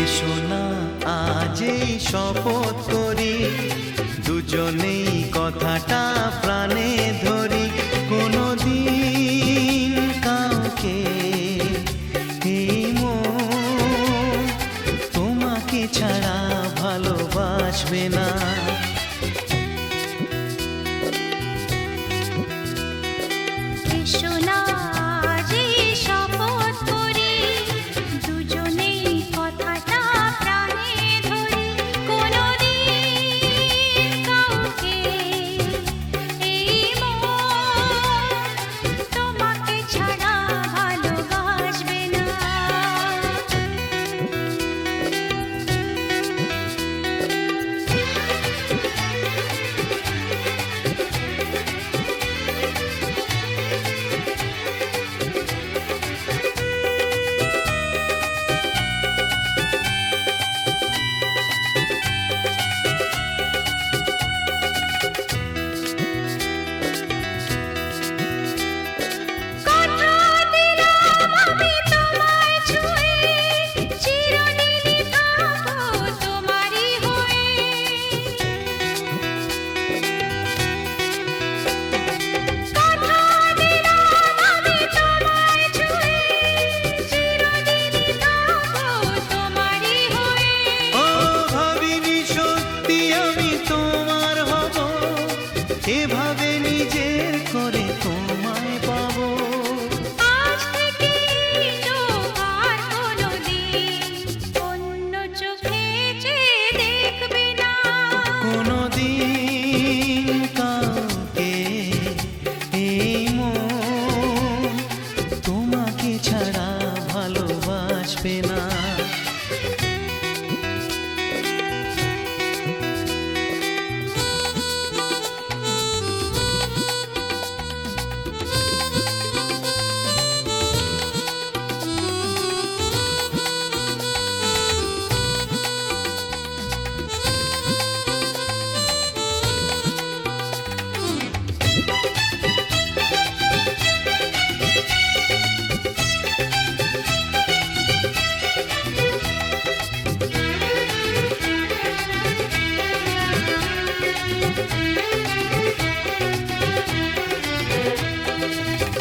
এসো না আজ এই শপথ করি, দুজনেই কথাটা প্রাণে ধরি। কোনোদিন কাউকে এই মন তোমাকে ছাড়া ভালোবাসবে না। এভাবে নিজের করে তোমায় পাবো। আজ থেকে আর কোনোদিন অন্য চোখে চেয়ে দেখবে না। কোনোদিন কাউকে এই মন তোমাকে ছাড়া ভালোবাসবে না।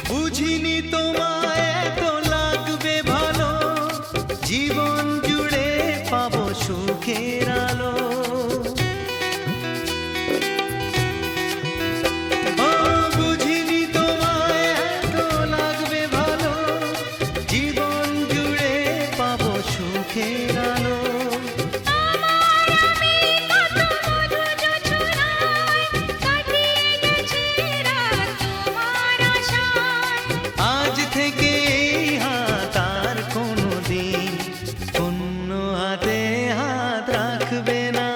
বুঝিনি তোমায় এত লাগবে ভালো, জীবন জুড়ে পাবো সুখের আলো। বুঝিনি তোমায় এত লাগবে ভালো, জীবন জুড়ে পাবো সুখের আলো। আজ থেকে হাত আর কোনোদিন অন্য হাতে হাত রাখবে না।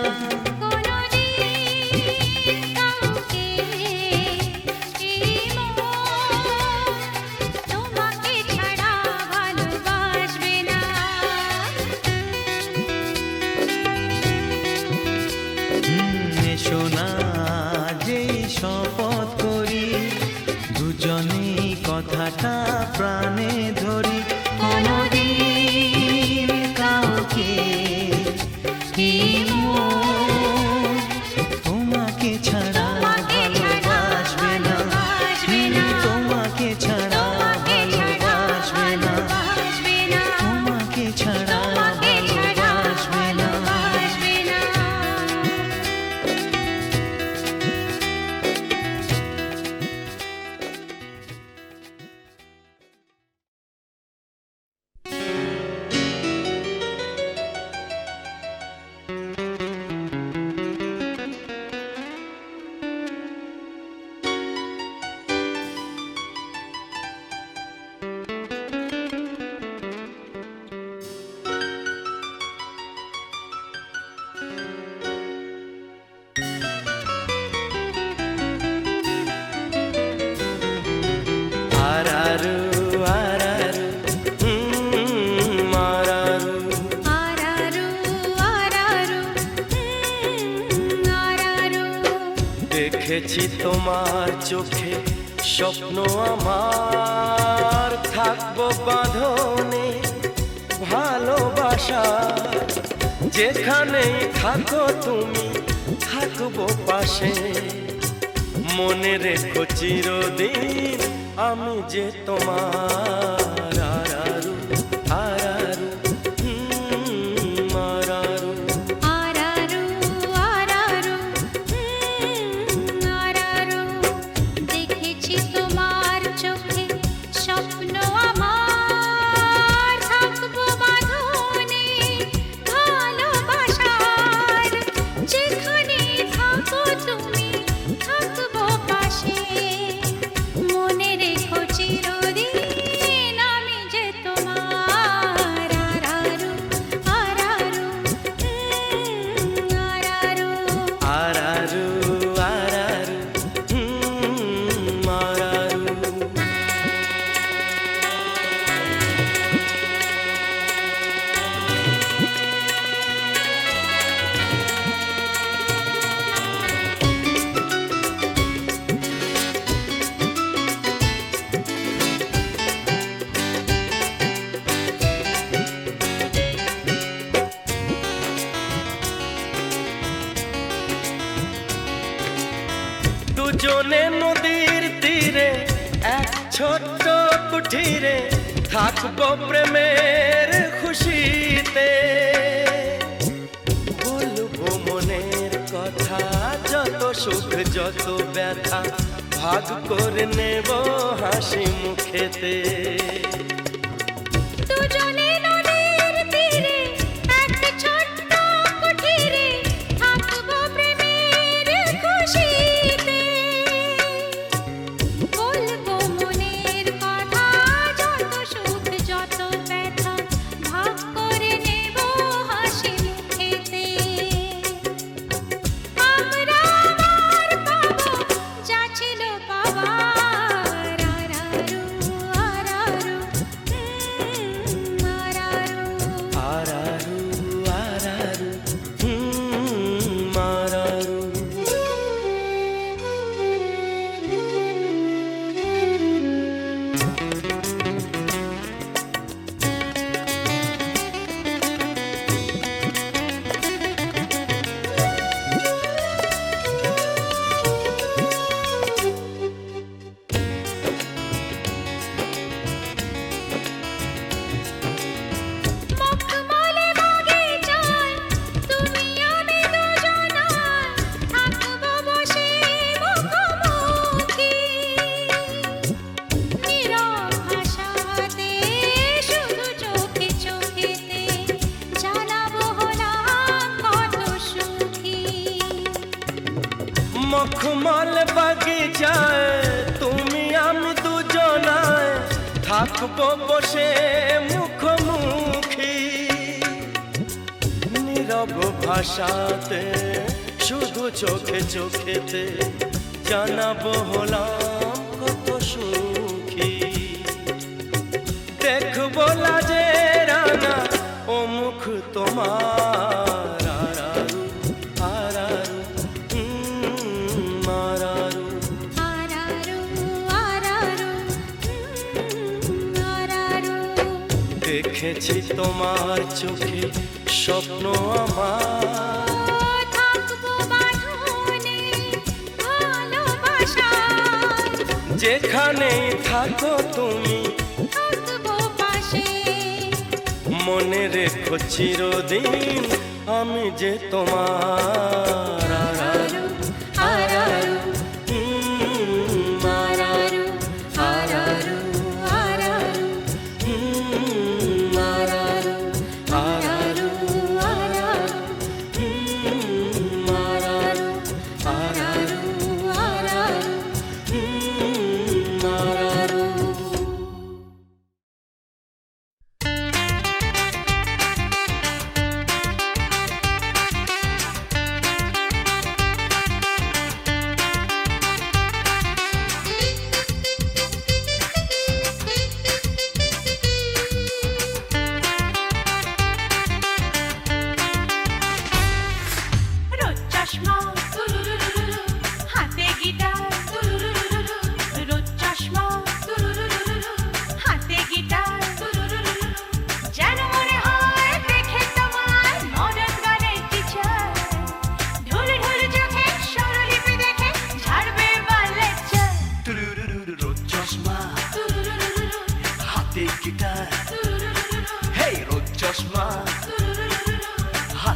এসো না যেই শপথ করি, দুজনেই কথাটা প্রাণে ধরি। কোনোদিন কাউকে এই মন তোমাকে ছাড়া ভালোবাসবে না। তোমাকে ছাড়া ভালোবাসবে না। তোমাকে ছাড়া ভালোবাসবে না। দেখেছি তোমার চোখে স্বপ্ন আমার, থাকবো বাঁধনে ভালো ভালোবাসা যেখানেই থাকো তুমি থাকবো পাশে মনে রেখো চিরদিন আমি যে তোমার আরারু আরারু আরারু আরারু আরারু আরারু দেখেছি তোমার চোখে স্বপ্ন আমার থাকবো বাঁধনে ভালোবাসার যেখানে থাকো তুমি থাকবো পাশে মনে রেখো চিরদিন আমি যে তোমার আরারু আরারু আরারু আরারু আরারু আরারু দুজনে নদীর তীরে এক ছোট্ট কুঠিরে থাকবো প্রেমের খুশিতে বলবো মনের কথা যত সুখ যত ব্যথা ভাগ করে নেব হাসি মুখেতে দুজনে নদীর তীরে এক ছোট্ট কুঠিরে থাকবো প্রেমের খুশিতে বলবো মনের কথা যত সুখ যত ব্যথা ভাগ করে নেব হাসি মুখেতে আমরা আবার পাবো যা ছিল পাবার আরারু আরারু আরারু আরারু আরারু মখমলে বাগিচায় তুমি আমি দুজনায় থাকবো বসে মুখোমুখি নীরব ভাষাতে শুধু চোখে চোখেতে জানাবো হলাম কত সুখী মখমল বাগিচায় তুমি আমি দুজনায় থাকবো বসে মুখোমুখি নীরব ভাষাতে শুধু চোখে চোখেতে জানাবো হলাম কত সুখী দেখবো লাজে রানা ও মুখ তোমার আরারু আরারু আরারু আরারু আরারু আরারু দেখেছি তোমার চোখে স্বপ্ন আমার থাকবো বাঁধনে ভালোবাসার যেখানেই থাকো তুমি থাকবো পাশে মনে রেখো চিরদিন আমি যে তোমার আরারু আরারু আরারু আরারু আরারু আরারু আরারু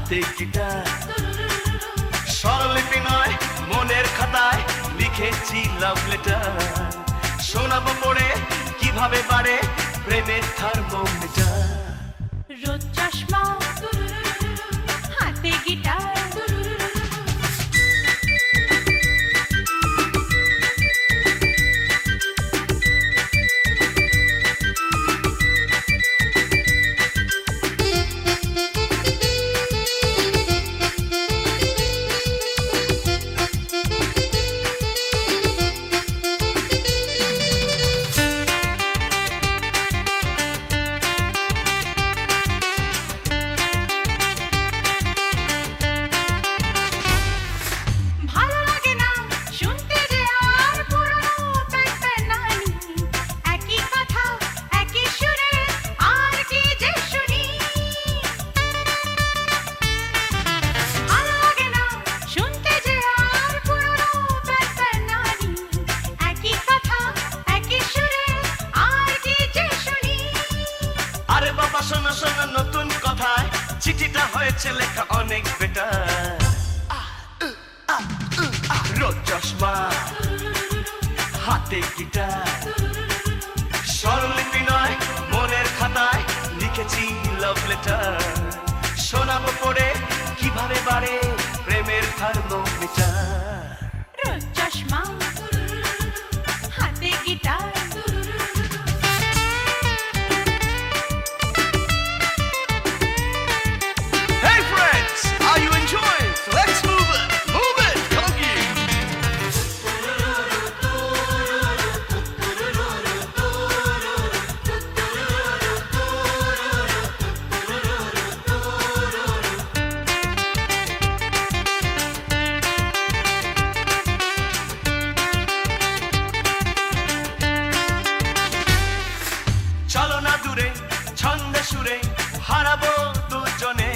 হাতে গিটার স্বরলিপি নয় মনের খাতায় লিখেছি লাভ লেটার শোনাবো পড়ে কিভাবে বাড়ে প্রেমের থার্মোমিটার রোদ চশমা হাতে গিটার শোনো শোনো নতুন কথায় চিঠিটা হয়েছে লেখা অনেক বেটার রোদ চশমা হাতে গিটার স্বরলিপি নয় মনের খাতায় লিখেছি লাভ লেটার শোনাবো পড়ে কিভাবে বাড়ে প্রেমের থার্মোমিটার রোদ চশমা হাতে গিটার হারাবো দুজনে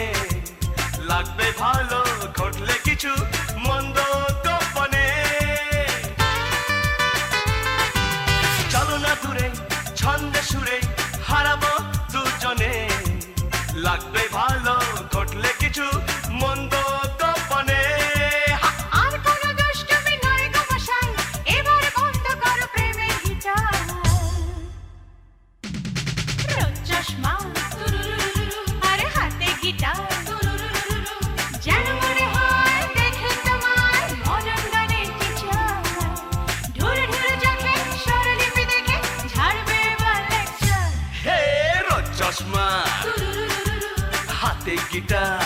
লাগবে ভালো ঘটলে কিছু মন্দ গোপনে চলো না দূরে ছন্দে সুরে হারাবো দুজনে লাগবে ভালো ঘটলে কিছু মন্দ গোপনে আর কোনো দুষ্টুমি নয় গো মশাই এবার বন্ধ করো প্রেমের গিটার রোদ চশমা যেন মনে হয় দেখে তোমার মডার্ন গানের টিচার ঢুরে ঢুরে চোখে স্বরলিপি দেখে ঝাড়বে এবার লেকচার হে রোদ চশমা হাতে গিটার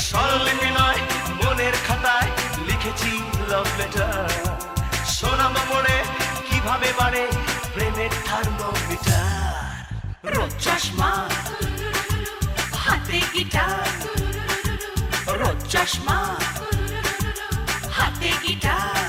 স্বরলিপি নয় মনের খাতায় লিখেছি লাভ লেটার শোনাবো পড়ে কিভাবে বাড়ে প্রেমের থার্মোমিটার রোদ চশমা হাতে গিটার রোদ চশমা হাতে গিটার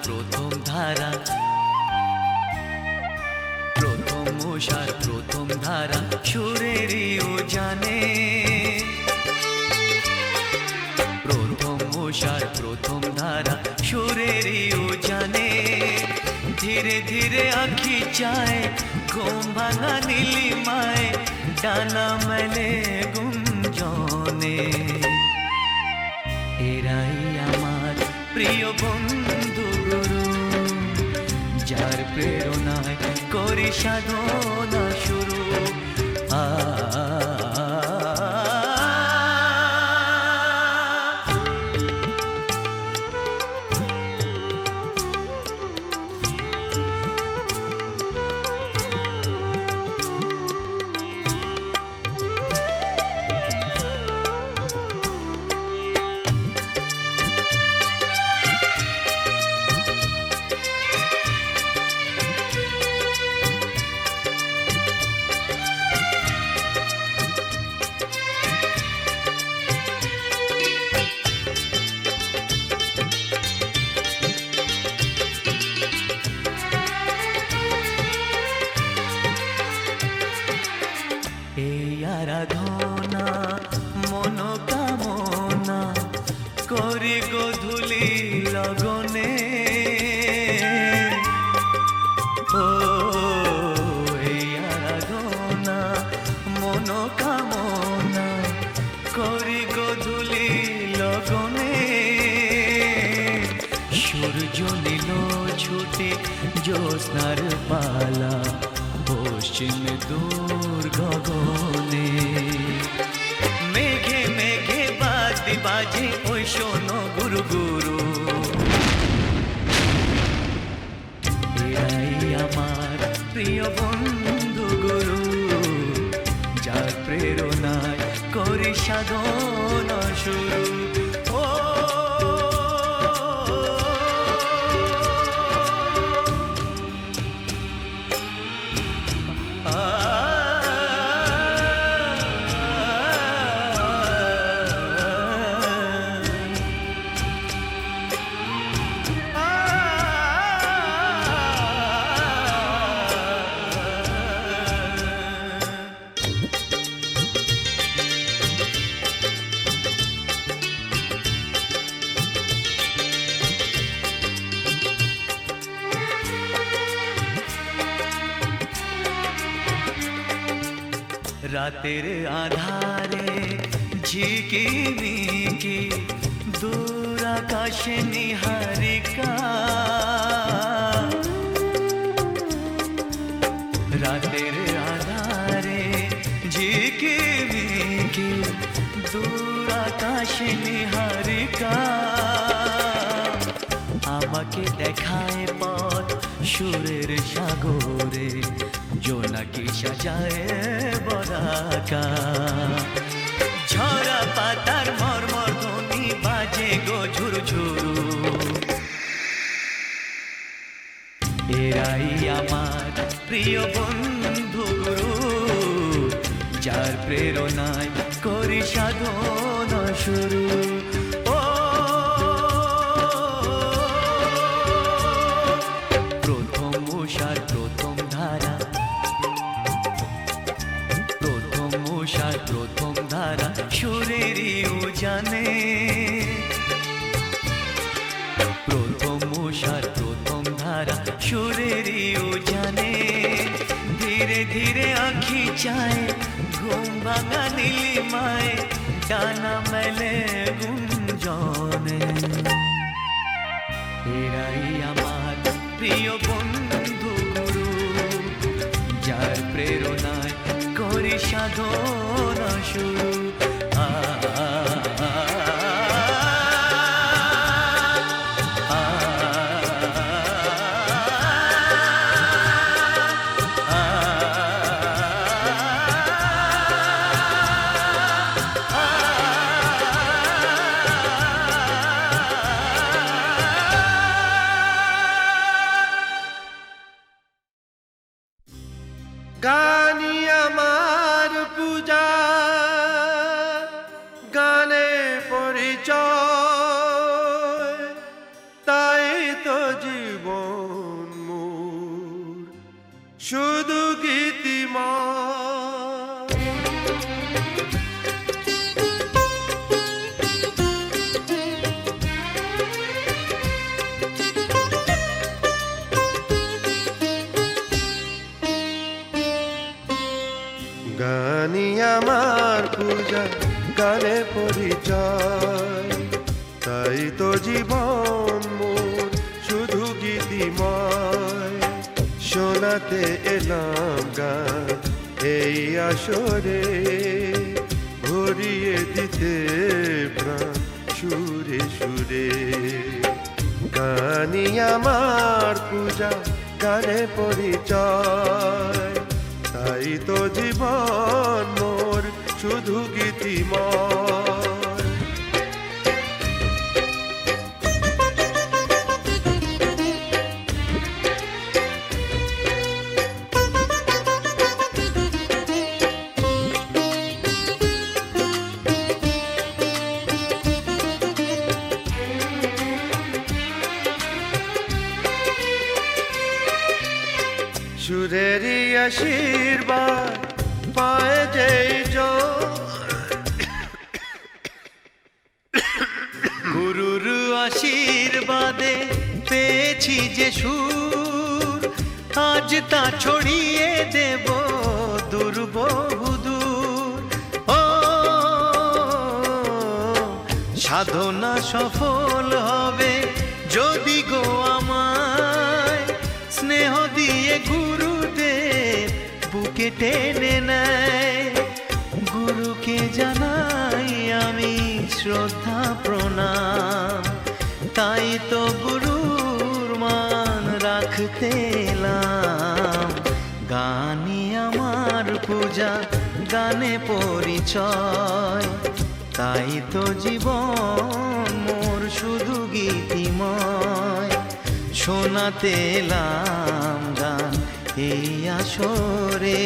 প্রথম ধারা প্রথম মশার প্রথম ধারা সুরেরই জানে প্রথম মশার প্রথম ধারা সুরেরই জানে ধীরে ধীরে আঁখি চায় ঘুম ভাঙা নীলিমায় ডানা মেলে গুঞ্জনে এরাই আমার প্রিয় বন্ধু গুরু যার প্রেরণায় করি সাধনা শুরু আরাধনা মনোকামনা করি গধূলি লগনে ও এই আরাধনা মনোকামনা করি গধূলি লগনে সূর্য নীল ছুটে জ্যোৎস্নার পালা পশ্চিম দূর গগনে মেঘে মেঘে বাজে বাজে ওই শোনো গুরু গুরু এরাই আমার প্রিয় বন্ধু গুরু যার প্রেরণায় করি সাধনা শুরু ও রাতের আধারে ঝিকিমিকি দূর আকাশে নিহারিকা রাতের আধারে ঝিকিমিকি দূর আকাশে নিহারিকা আমাকে দেখায় পথ সুরের সাগরে জোনাকি সাজায় বরাকা ঝরা পাতার মর্মর ধ্বনি বাজে গো ঝুরু ঝুরু এরাই আমার প্রিয় বন্ধু গুরু যার প্রেরণায় করি সাধনা শুরু ও প্রথম উষার প্রথম ধারা উষার প্রথম ধারা সুরেরই উজানে প্রথম উষার প্রথম ধারা সুরেরই উজানে ধীরে ধীরে আঁখি চায় ঘুম ভাঙা নীলিমায় ডানা মেলে গুঞ্জনে এরাই আমার প্রিয় বন্ধু গুরু যার প্রেরণায় করি সাধনা শুরু গানি আমার পূজা গানে পরিচয় তাই তো জীবন মোর শুধু গীতিময় গানি আমার পূজা গানে পরিচয় তাই তো জীবন মোর শুধু গীতিময় শোনাতে এলাম গান এই আসরে ভরিয়ে দিতে প্রাণ সুরে সুরে গানি আমার পূজা গানে পরিচয় তাই তো জীবন মোর শুধু গীতিময় সুরেরই আশীর্বাদ পায় যেই জন আশীর্বাদে পেয়েছি যে সুর, আজ তা ছড়িয়ে দেব দূর বহুদূর। ও সাধনা সফল হবে যদি গো আমায় স্নেহ দিয়ে গুরুদেব বুকে টেনে নেয়। গুরুকে জানাই আমি শ্রদ্ধা প্রণাম, তাই তো গুরুর মান রাখতে এলাম। গানই আমার পূজা, গানে পরিচয়, তাই তো জীবন মোর শুধু গীতিময়। শোনাতে এলাম গান এই আসরে,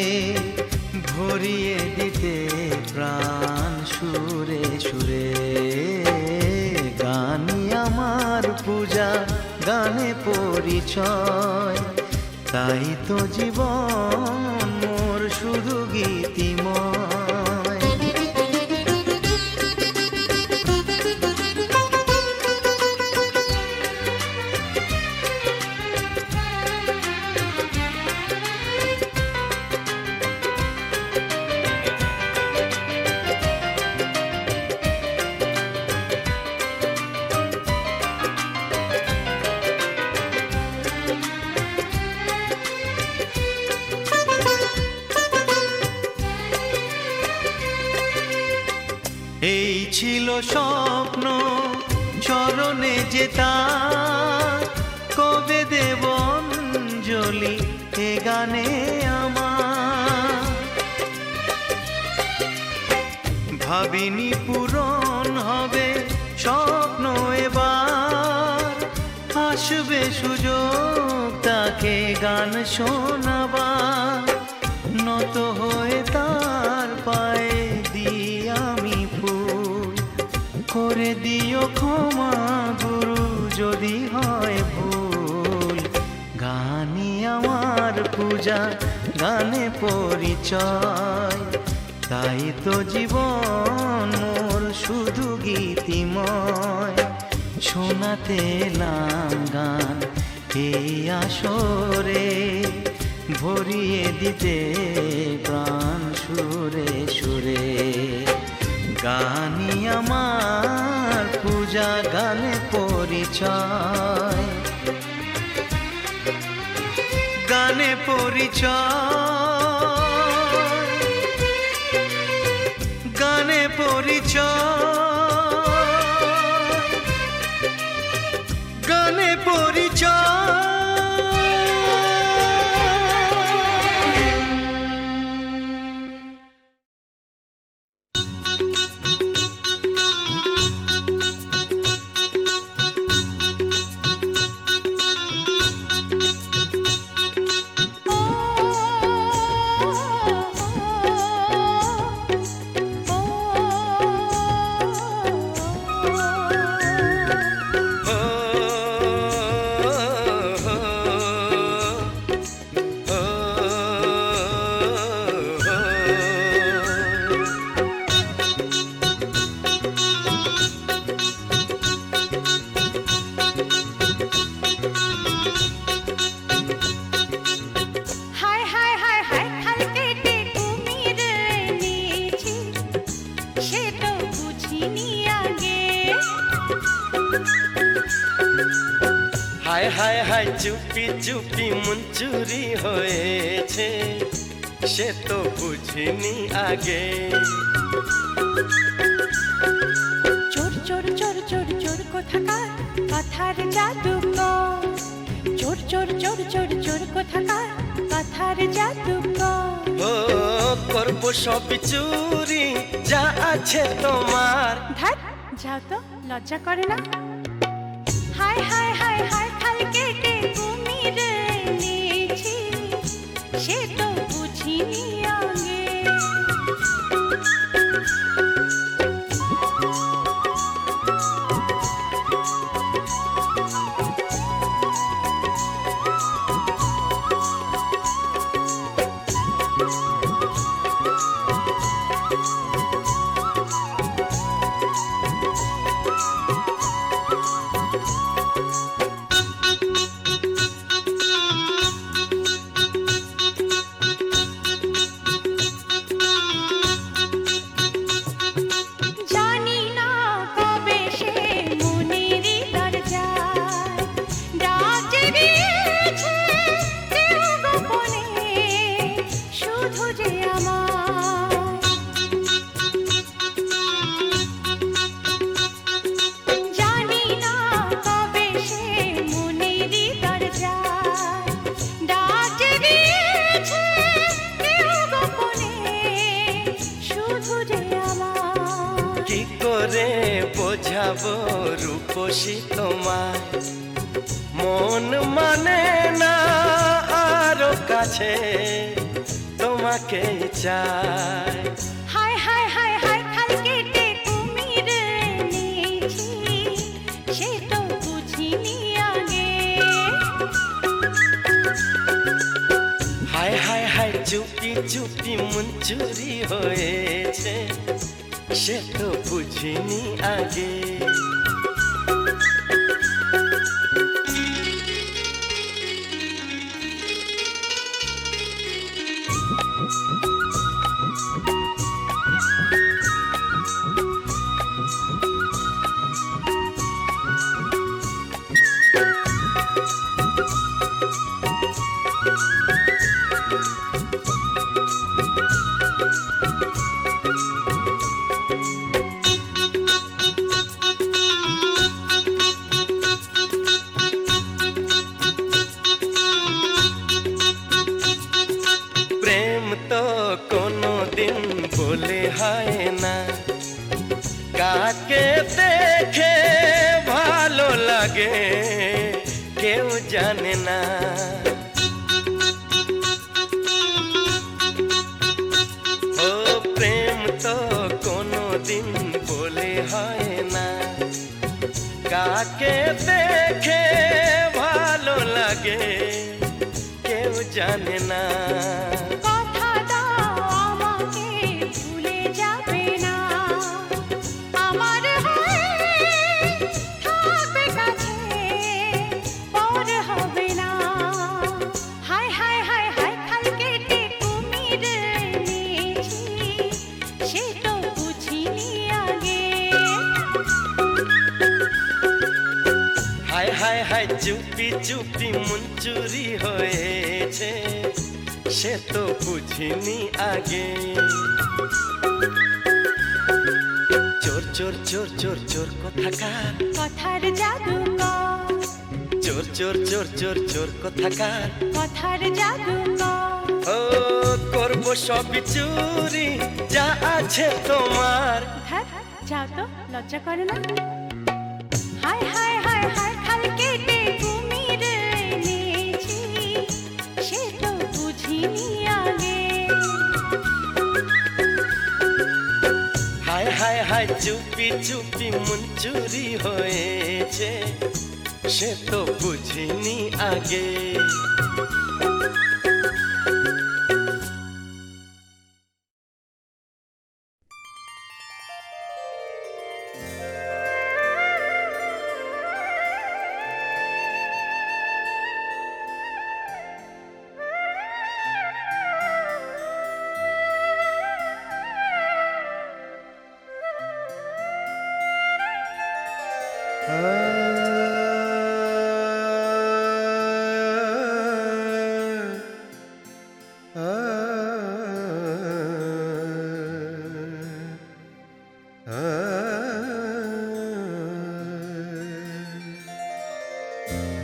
ভরিয়ে দিতে প্রাণ সুরে সুরে। গানই আমার পূজা, গানে পরিচয়, তাই তো জীবন মোর শুধু গীতিময়। এই ছিল স্বপ্ন চরণে যেতা, কবে দেব অঞ্জলি এ গানে আমার। ভাবিনি পূরণ হবে স্বপ্ন এবার, আসবে সুযোগ তাকে গান শোনাবার। নত হয়ে তার পায়ে দিই আমি ফুল, করে দিও ক্ষমা গুরু যদি হয় ভুল। গানই আমার পূজা, গানে পরিচয়, তাই তো জীবন মোর শুধু গীতিময়। শোনাতে এলাম গান এই আসরে, ভরিয়ে দিতে প্রাণ সুরে সুরে। গানই আমার পূজা, গানে পরিচয়, গানে পরিচয়, গানে পরিচয়, গানে পরিচয়। হায় হায় হায় চুপি চুপি মন চুরি হয়েছে, সে তো বুঝিনি আগে। চোর চোর চোর চোর চোর কোথাকার কথার জাদু কর, চোর চোর চোর চোর চোর কোথাকার কথার জাদু কর। ও করবো সব চুরি যা আছে তোমার। ধ্যাৎ, যাও তো, লজ্জা করে না? হায় হায় হায় হায় খাল কেটে কুমির এনেছি, সে তো বুঝিনি আগে। কি করে বোঝাবো রূপসী তোমায়, মন মানে না আরো কাছে তোমাকে চাই। হায় হায় হায় হায় খাল কেটে কুমির এনেছি, সে তো বুঝিনি আগে। হায় হায় হায় চুপি চুপি মন চুরি হয়েছে, সে তো বুঝিনি আগে। প্রেম তো কোনো দিন বলে হয় না, কাকে দেখে ভালো লাগে কেউ জানে না। ও প্রেম তো কোনো দিন বলে হয় না, কাকে দেখে ভালো লাগে কেউ জানে না। কথা দাও আমাকে ভুলে যাবে না, আমার হয়ে থাকবে কাছে, পর হবে না। হায় হায় হায় হায় খাল কেটে কুমির এনেছি, সে তো বুঝিনি আগে। হায় হায় হায় চুপি চুপি মন চুরি হয়েছে, সে তো বুঝিনি আগে। চোর চোর চোর চোর চোর কোথাকার, কথার জাদুকর, চোর চোর চোর চোর চোর কোথাকার। কথার জাদুকর, ও করবো সবই চুরি যা আছে তোমার। ধ্যাৎ, যাও তো, লজ্জা করে না? হায় হায় হায় হায় খাল কেটে কুমির এনেছি, সে তো বুঝিনি আগে। হায় হায় হায় চুপি চুপি মন চুরি হয়েছে, সে তো বুঝিনি আগে।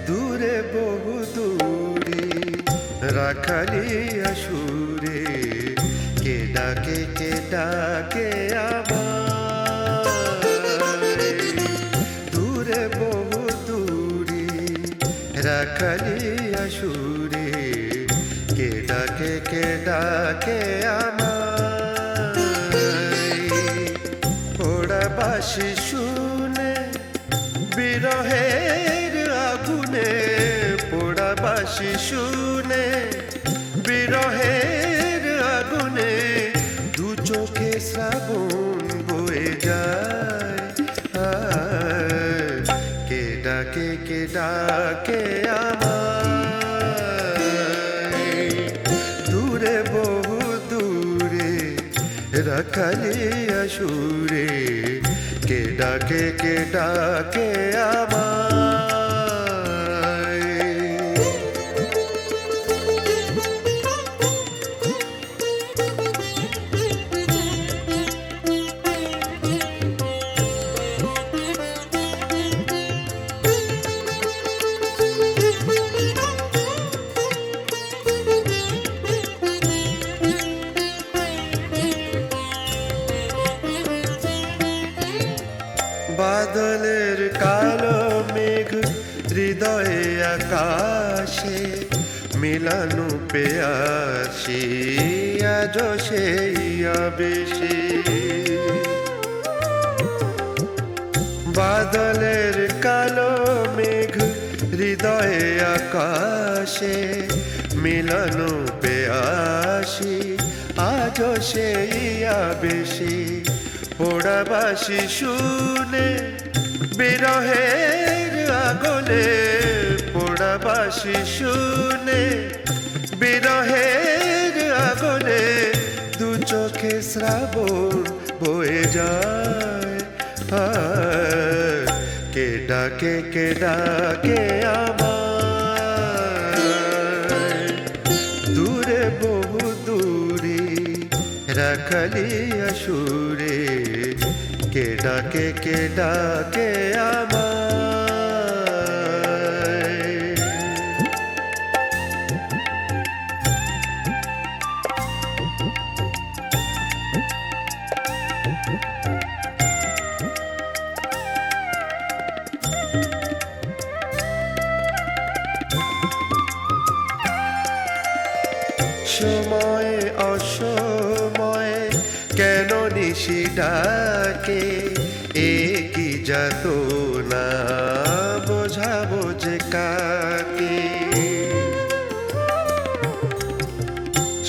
দূরে বহু দূরে রাখালিয়া সুরে কে ডাকে আমায়। দূরে বহু দূরে রাখালিয়া সুরে কে ডাকে আমায়। ওরা বাসি শুনে বিরহের আগুনে, পোড়া বাসি শুনে বিরহের আগুনে, দু চোখে শ্রাবণ বয়ে যায়। কে ডাকে আমায়। দূরে বহু দূরে রাখালিয়া সুরে কে ডাকে আমায়। বাদলের কালো মেঘ হৃদয়ে আকাশে মিলানো পেয়াসি আজ সেই আবেশে বাদলের কালো মেঘ হৃদয়ে আকাশে মিলানো পেয়াসি আজ সেই আবেশি পোড়াবাসি শুনে বিরহের আগুনে পোড়াবাসি শুনে বিরহের আগুনে দু চোখে শ্রাবণ বয়ে যায় কে ডাকে আমায় দূরে বহু দূরে রাখালিয়া সুরে কে ডাকে আমায় সময়ে অসময়ে কেন নিশি ডাকে একই যাত না বোঝাবো যে কাকে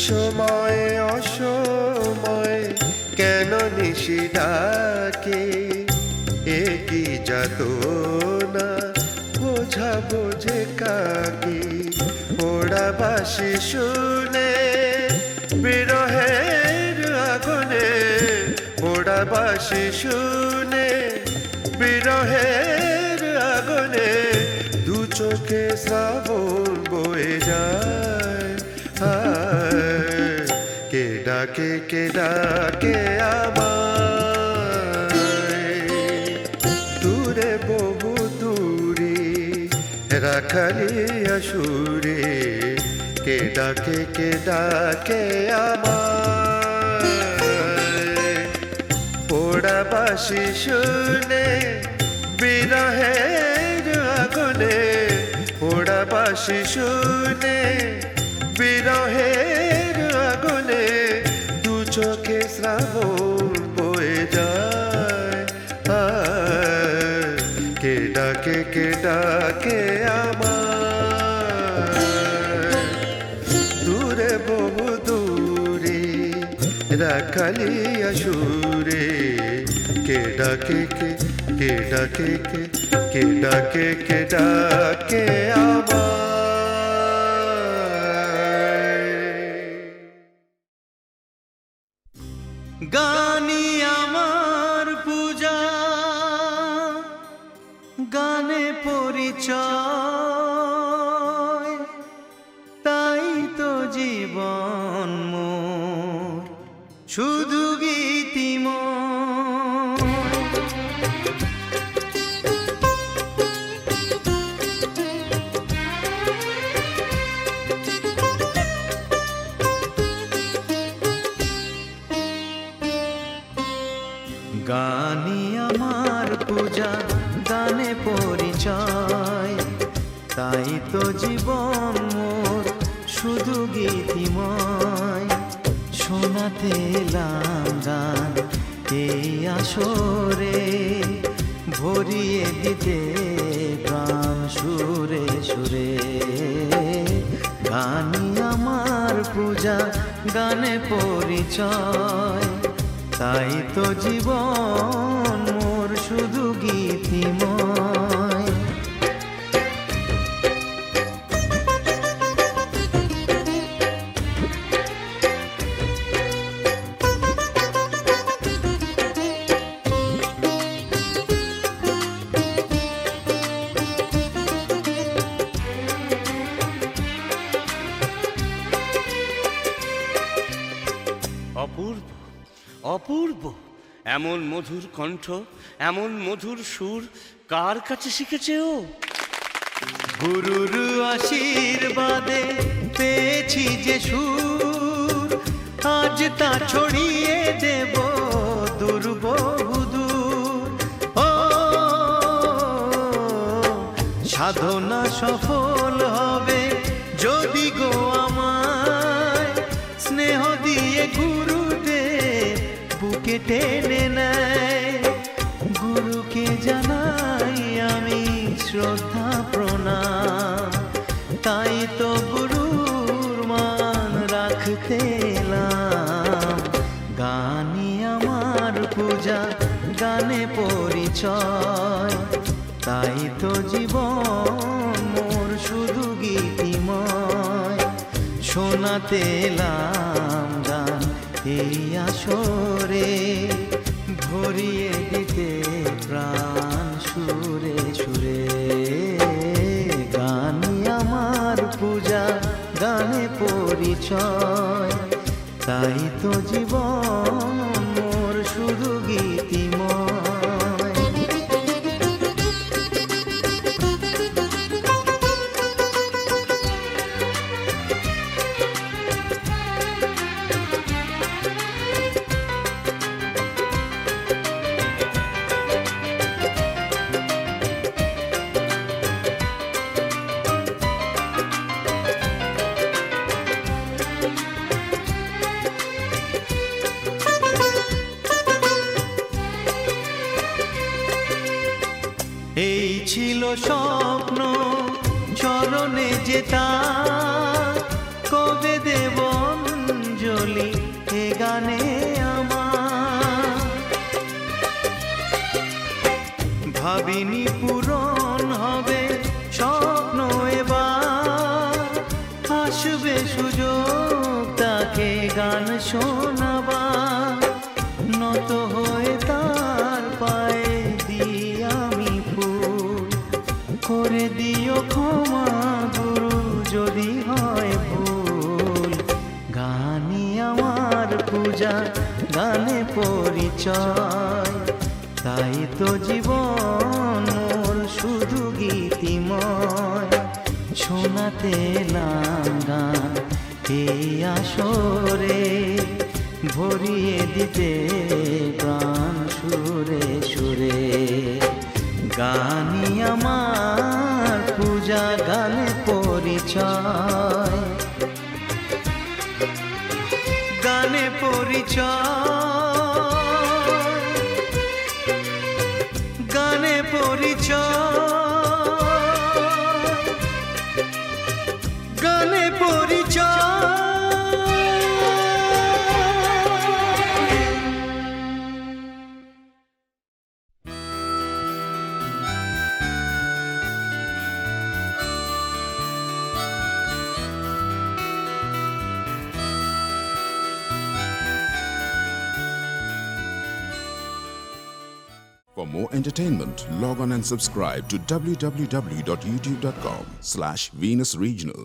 সময়ে অসময়ে কেন নিশি ডাকে একই যাত না বোঝাবো যে কাকে পোড়াবাসি শুনে বিরহের আগুনে পোড়াবাসি শুনে বিরহের আগুনে দু চোখে শ্রাবণ বয়ে যায় কে ডাকে আমায় দূরে বহু দূরে রাখালিয়া সুরে কে ডাকে আমায় পোড়াবাসি শুনে বিরহের আগুনে পোড়াবাসি শুনে বিরহের আগুনে দু চোখে শ্রাবণ বয়ে যায় কে ডাকে আমায় দূরে বহু দূরে রাখালিয়া সুরে কে ডাকে আমায় গানি আমার পূজা গানে পরিচয় তাই তো জীবন মোর শুধু গীতিময় গানি আমার পূজা গানে পরিচয় তাই তো জীবন মোর শুধু গীতিময় শোনাতে এলাম গান এই আসরে ভরিয়ে দিতে প্রাণ সুরে সুরে গানি আমার পূজা গানে পরিচয় তাই তো জীবন মোর শুধু গীতিময় অপূর্ব অপূর্ব এমন মধুর কণ্ঠ এমন মধুর সুর কার কাছে শিখেছে ও? গুরুর আশীর্বাদে পেয়েছি যে সুর আজ তা ছড়িয়ে দেব দূর বহু দূর ও বুকে টেনে নেয়। গুরুকে জানাই আমি শ্রদ্ধা প্রণাম, তাই তো গুরুর মান রাখতে এলাম। গানই আমার পূজা, গানে পরিচয়, তাই তো জীবন মোর শুধু গীতিময়। শোনাতে এলাম গান এই আসরে, ভরিয়ে দিতে প্রাণ সুরে সুরে। গানই আমার পূজা, গানে পরিচয়, তাই তো জীবন মোর শুধু গীতিময়। এই ছিল স্বপ্ন চরণে যেতা, কবে দেব অঞ্জলি এ গানে আমার। ভাবিনি পূরণ হবে স্বপ্ন এবার, আসবে সুযোগ তাকে গান শোনাবার। নত হয়ে তার পায়ে আমি ফুল, করে দিও ক্ষমা গুরু যদি হয় ভুল। গানই আমার পূজা, গানে পরিচয়, তাই তো জীবন মোর শুধু গীতিময়। শোনাতে এলাম গান এই আসরে, ভরিয়ে দিতে প্রাণ সুরে সুরে। গানই আমার পূজা, গানে পরিচয়, গানে পরিচয়, গানে পরিচয়, গানে পরিচয়। For more entertainment, log on and subscribe to www.youtube.com/Venus Regional.